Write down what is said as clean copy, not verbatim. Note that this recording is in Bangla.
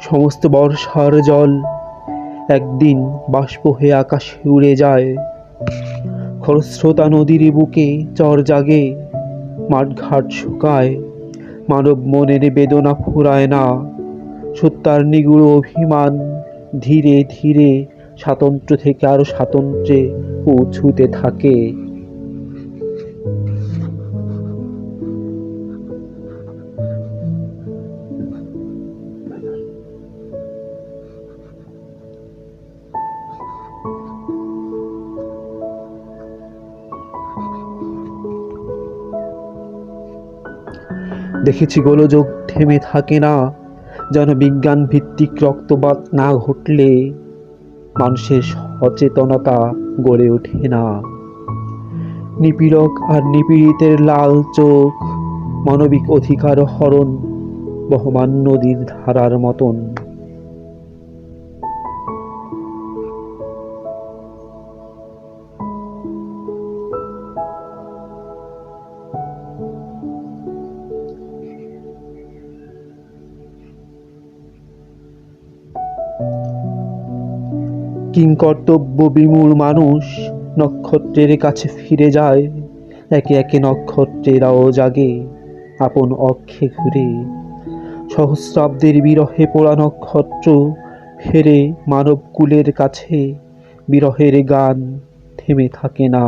সমস্ত বর্ষার জল একদিন বাষ্প হয়ে আকাশে উড়ে যায়। খরস্রোতা নদীর বুকে চর জাগে, মাঠঘাট শুকায়, মানব মনের বেদনা ফুরায় না। সত্যার নিগুড় অভিমান ধীরে ধীরে স্বাতন্ত্র্য থেকে আরো স্বাতন্ত্র্যে পৌঁছুতে থাকে। দেখেছি গোলযোগ থেমে থাকে না, যেন বিজ্ঞান ভিত্তিক রক্তপাত না ঘটলে মানুষের সচেতনতা গড়ে ওঠে না। নিপীড়ক আর নিপীড়িতের লাল চোখ, মানবিক অধিকার হরণ বহমান নদীর ধারার মতন। কিংকর্তব্য বিমূঢ় মানুষ নক্ষত্রের কাছে ফিরে যায়। একে একে নক্ষত্রেরাও জাগে আপন অক্ষে ঘুরে। সহস্রাব্দের বিরহে পোড়া নক্ষত্র ফেরে মানব কুলের কাছে। বিরহের গান থেমে থাকে না।